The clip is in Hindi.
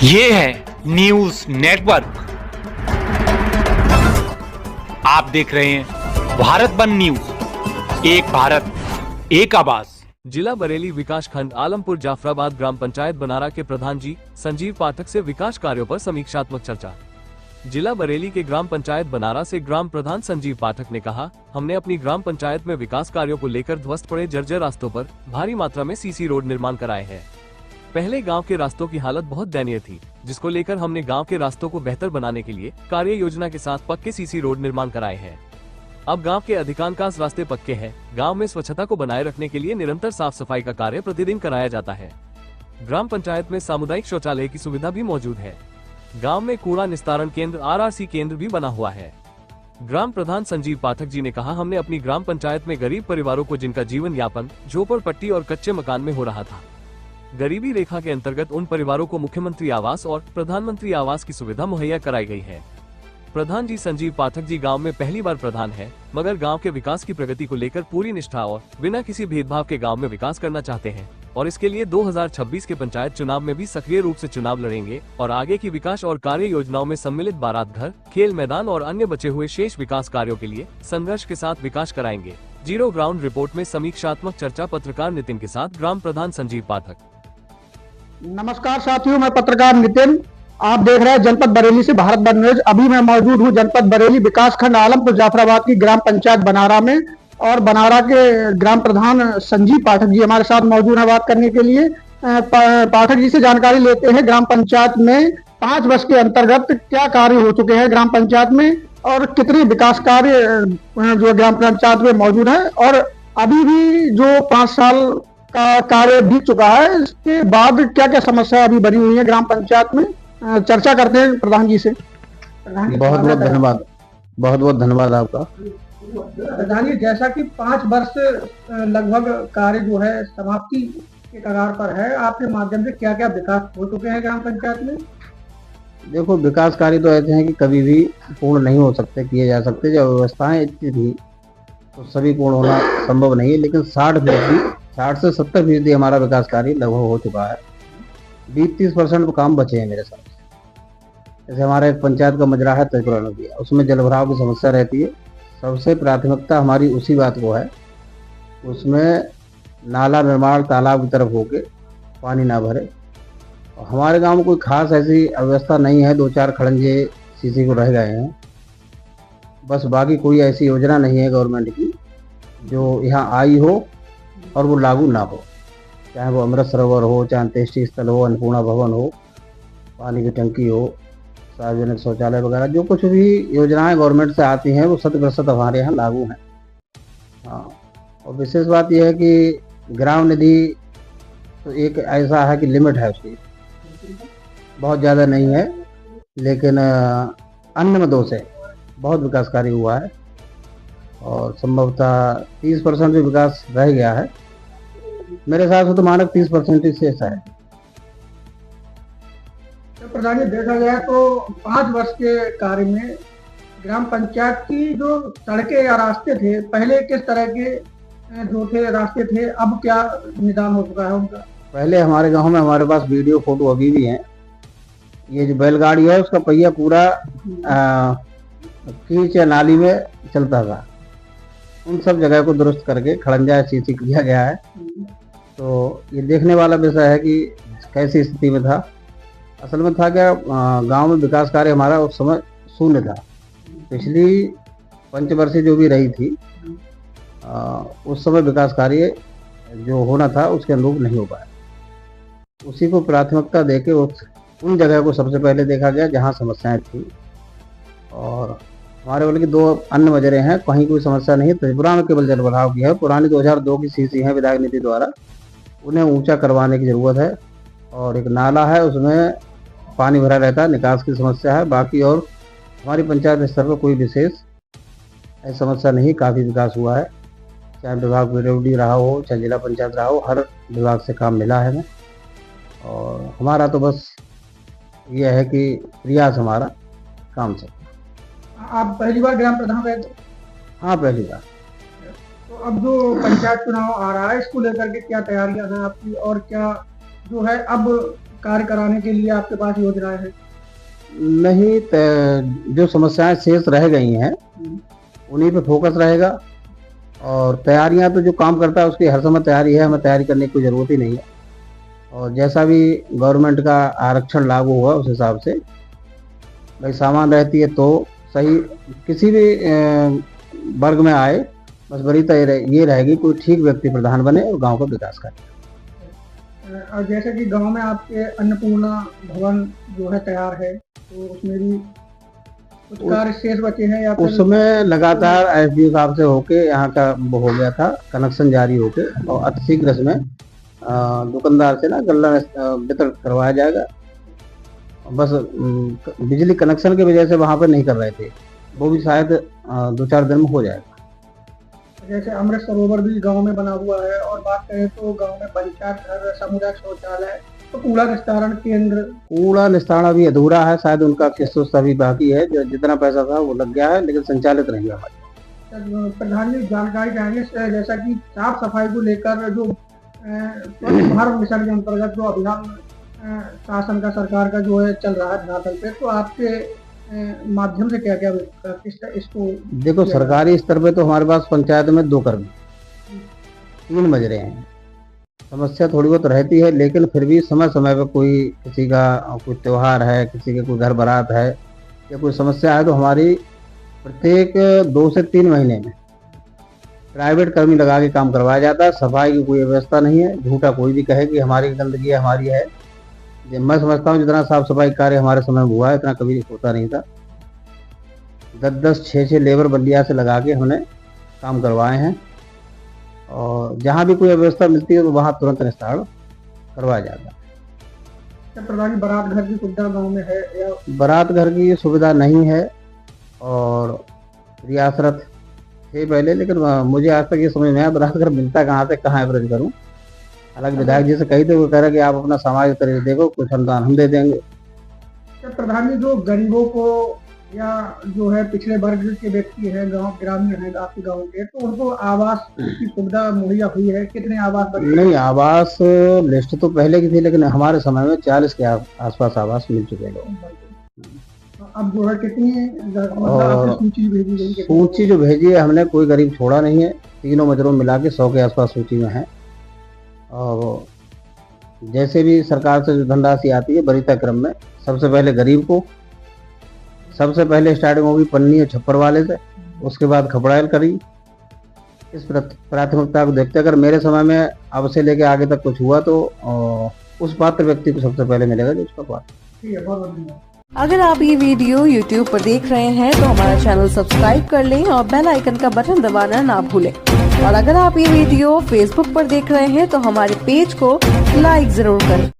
ये है न्यूज नेटवर्क। आप देख रहे हैं भारत वन न्यूज, एक भारत एक आवाज। जिला बरेली विकास खंड आलमपुर जाफराबाद ग्राम पंचायत बनारा के प्रधान जी संजीव पाठक से विकास कार्यों पर समीक्षात्मक चर्चा। जिला बरेली के ग्राम पंचायत बनारा से ग्राम प्रधान संजीव पाठक ने कहा, हमने अपनी ग्राम पंचायत में विकास कार्यों को लेकर ध्वस्त पड़े जर्जर रास्तों पर भारी मात्रा में सीसी रोड निर्माण कराए हैं। पहले गांव के रास्तों की हालत बहुत दयनीय थी, जिसको लेकर हमने गांव के रास्तों को बेहतर बनाने के लिए कार्य योजना के साथ पक्के सीसी रोड निर्माण कराए हैं। अब गांव के अधिकांश रास्ते पक्के हैं। गांव में स्वच्छता को बनाए रखने के लिए निरंतर साफ सफाई का कार्य प्रतिदिन कराया जाता है। ग्राम पंचायत में सामुदायिक शौचालय की सुविधा भी मौजूद है। गांव में कूड़ा निस्तारण केंद्र RRC केंद्र भी बना हुआ है। ग्राम प्रधान संजीव पाठक जी ने कहा, हमने अपनी ग्राम पंचायत में गरीब परिवारों को जिनका जीवन यापन झोपड़पट्टी और कच्चे मकान में हो रहा था, गरीबी रेखा के अंतर्गत उन परिवारों को मुख्यमंत्री आवास और प्रधानमंत्री आवास की सुविधा मुहैया कराई गई है। प्रधान जी संजीव पाठक जी गांव में पहली बार प्रधान है, मगर गांव के विकास की प्रगति को लेकर पूरी निष्ठा और बिना किसी भेदभाव के गांव में विकास करना चाहते हैं और इसके लिए 2026 के पंचायत चुनाव में भी सक्रिय रूप से चुनाव लड़ेंगे और आगे की विकास और कार्य योजनाओं में सम्मिलित बारात घर, खेल मैदान और अन्य बचे हुए शेष विकास कार्यों के लिए संघर्ष के साथ विकास कराएंगे। जीरो ग्राउंड रिपोर्ट में समीक्षात्मक चर्चा पत्रकार नितिन के साथ ग्राम प्रधान संजीव पाठक। नमस्कार साथियों, मैं पत्रकार नितिन, आप देख रहे हैं जनपद बरेली से भारत वन न्यूज। अभी मैं मौजूद हूं जनपद बरेली विकास खंड आलमपुर जाफराबाद की ग्राम पंचायत बनारा में और बनारा के ग्राम प्रधान संजीव पाठक जी हमारे साथ मौजूद हैं बात करने के लिए। पाठक जी से जानकारी लेते हैं, ग्राम पंचायत में 5 वर्ष के अंतर्गत क्या कार्य हो चुके हैं ग्राम पंचायत में और कितने विकास कार्य जो ग्राम पंचायत में मौजूद है और अभी भी जो 5 साल का कार्य बीत चुका है, इसके बाद क्या क्या समस्या अभी बनी हुई है ग्राम पंचायत में, चर्चा करते हैं प्रधान जी से। बहुत बहुत धन्यवाद, बहुत बहुत धन्यवाद आपका। प्रधान जी, जैसा कि 5 वर्ष लगभग कार्य जो है समाप्ति के कगार पर है, आपके माध्यम से क्या क्या विकास हो चुके हैं ग्राम पंचायत में? देखो, विकास कार्य तो ऐसे हैं कि कभी भी पूर्ण नहीं हो सकते, किए जा सकते। जब व्यवस्थाएं इतनी थी तो सभी पूर्ण होना संभव नहीं है, लेकिन 60 से 70% हमारा विकास कार्य लगभग हो चुका है। 20-30% काम बचे हैं मेरे साथ। जैसे हमारा एक पंचायत का मजरा है त्रिपुरा नदी, उसमें जलभराव की समस्या रहती है। सबसे प्राथमिकता हमारी उसी बात को है, उसमें नाला निर्माण तालाब की तरफ होके पानी ना भरे। और हमारे गांव में कोई खास ऐसी अव्यवस्था नहीं है, 2-4 खड़ंजे सीसी को रह गए हैं बस, बाकी कोई ऐसी योजना नहीं है गवर्नमेंट की जो यहाँ आई हो और वो लागू ना हो, चाहे वो अमृत सरोवर हो, चाहे अंत्येष्टि स्थल हो, अन्नपूर्णा भवन हो, पानी की टंकी हो, सार्वजनिक शौचालय वगैरह, जो कुछ भी योजनाएं गवर्नमेंट से आती हैं वो 100% हमारे यहाँ लागू हैं। हाँ, और विशेष बात यह है कि ग्राम निधि तो एक ऐसा है कि लिमिट है उसकी, बहुत ज़्यादा नहीं है, लेकिन अन्य मदों से बहुत विकास कार्य हुआ है और संभवतः 30% भी विकास रह गया है। मेरे हिसाब से तो मानक 30% ही शेष है। तो प्रधान जी, देखा जाए तो 5 वर्ष के कार्य में ग्राम पंचायत की जो सड़कें या रास्ते थे, पहले किस तरह के जो थे रास्ते थे, अब क्या निदान हो चुका है उनका? पहले हमारे गांव में हमारे पास वीडियो फोटो अभी भी हैं। ये जो बैलगाड़ी है उसका पहिया पूरा कीच या नाली में चलता था, उन सब जगह को दुरुस्त करके खड़ंजा सीसी किया गया है। तो ये देखने वाला विषय है कि कैसी स्थिति में था। असल में था क्या, गांव में विकास कार्य हमारा उस समय शून्य था। पिछली पंचवर्षीय जो भी रही थी उस समय विकास कार्य जो होना था उसके अनुरूप नहीं हो पाया। उसी को प्राथमिकता देके उन जगह को सबसे पहले देखा गया जहां समस्याएं थी। और हमारे बल्कि 2 अन्य मजरे हैं, कहीं कोई समस्या नहीं है। त्रिपुरा में केवल जलभराव की है, पुरानी 2002 की सीसी है विधायक नीति द्वारा, उन्हें ऊंचा करवाने की जरूरत है। और एक नाला है, उसमें पानी भरा रहता है, निकास की समस्या है। बाकी और हमारी पंचायत स्तर पर कोई विशेष ऐसी समस्या नहीं, काफ़ी विकास हुआ है। चाहे विभाग PWD रहा हो, चाहे जिला पंचायत रहा हो, हर विभाग से काम मिला है हमें। और हमारा तो बस यह है कि प्रयास हमारा काम से। आप पहली बार ग्राम प्रधान रहे थे? हाँ, पहली बार। तो अब जो पंचायत चुनाव आ रहा है, इसको लेकर के क्या तैयारियां हैं आपकी और क्या जो है अब कार्य कराने के लिए आपके पास योजनाएं हैं? नहीं, जो समस्याएं शेष रह गई हैं उन्हीं पे फोकस रहेगा। और तैयारियां तो जो काम करता है उसकी हर समय तैयारी है, हमें तैयारी करने की कोई ज़रूरत ही नहीं है। और जैसा भी गवर्नमेंट का आरक्षण लागू हुआ उस हिसाब से भाई सामान रहती है तो सही, किसी भी वर्ग में आए, बस वरीयता ये रहेगी कोई ठीक व्यक्ति प्रधान बने और गांव का विकास करे। और जैसे कि गांव में आपके अन्नपूर्णा भवन जो है तैयार है, तो उसमें भी कुछ कार्य शेष बचे हैं या फिर? उसमें लगातार एसडीओ साहब से होके यहाँ का वो हो गया था, कनेक्शन जारी होके, और अतिशीघ्र इसमें दुकानदार से ना गल्ला वितरण करवाया जाएगा। बस बिजली कनेक्शन की वजह से वहाँ पे नहीं कर रहे थे, वो भी शायद 2-4 दिन में हो जाएगा। जैसे अमृत सरोवर भी गांव में बना हुआ है, और बात करें तो गांव में पंचायत घर, सामुदायिक शौचालय, तो कूड़ा निस्तारण केंद्र? कूड़ा निस्तारण अभी अधूरा है, शायद उनका किस्त अभी बाकी है, जो जितना पैसा था वो लग गया है लेकिन संचालित नहीं हुआ। प्रधान जी जानकारी चाहेंगे, जैसा कि साफ सफाई को लेकर जो स्वच्छ भारत मिशन के अंतर्गत जो अभियान शासन का, सरकार का जो है चल रहा है धरातल पे, तो आपके माध्यम से क्या क्या इसको? देखो, सरकारी स्तर पे तो हमारे पास पंचायत में 2 कर्मी, 3 बज रहे हैं। समस्या थोड़ी बहुत रहती है, लेकिन फिर भी समय समय पर कोई, किसी का कोई त्योहार है, किसी के कोई घर बारात है या कोई समस्या है, तो हमारी प्रत्येक 2 से 3 महीने में प्राइवेट कर्मी लगा के काम करवाया जाता है। सफाई की कोई व्यवस्था नहीं है, झूठा कोई भी कहे कि हमारी गंदगी है, हमारी है। मैं समझता हूँ जितना साफ सफाई कार्य हमारे समय में हुआ है इतना कभी होता नहीं था। 10-10, 6-6 लेबर बंदिया से लगा के हमने काम करवाए हैं, और जहाँ भी कोई व्यवस्था मिलती है तो वहाँ तुरंत निस्तारण करवाया जाता है। प्रधान जी, बारात घर की सुविधा गाँव में है या? बारात घर की सुविधा नहीं है, और रियासत थे पहले, लेकिन मुझे आज तक ये समझ में आया बारात घर मिलता कहाँ से, कहाँ एवरेज करूँ। हालांकि विधायक जी से कही थे, वो कह रहे कि आप अपना सामाजिक तरीके देखो, कुछ अनुदान हम दे देंगे। प्रधान जी, जो गरीबों को या जो है पिछड़े वर्ग के व्यक्ति है, गांव ग्रामीण है आपके गांव के, तो उनको आवास की सुविधा मुहैया हुई है? कितने आवास बने? नहीं, आवास लिस्ट तो पहले की थी, लेकिन हमारे समय में 40 के आसपास आवास मिल चुके हैं। अब जो है कितनी सूची भेजी गई? सूची जो भेजी है हमने, कोई गरीब छोड़ा नहीं है, तीनों मजरों मिला के 100 के आसपास सूची में है। और जैसे भी सरकार से जो धनराशि आती है वरीयता क्रम में सबसे पहले गरीब को, सबसे पहले स्टार्टिंग होगी पन्नी और छप्पर वाले से, उसके बाद खपड़ाइल करी। इस प्राथमिकता को देखते अगर मेरे समय में अब से लेके आगे तक कुछ हुआ तो उस पात्र व्यक्ति को सबसे पहले मिलेगा जो उसका पात्र। अगर आप ये वीडियो YouTube पर देख रहे हैं तो हमारा चैनल सब्सक्राइब कर लें और बेल आइकन का बटन दबाना ना भूलें। और अगर आप ये वीडियो Facebook पर देख रहे हैं तो हमारे पेज को लाइक जरूर करें।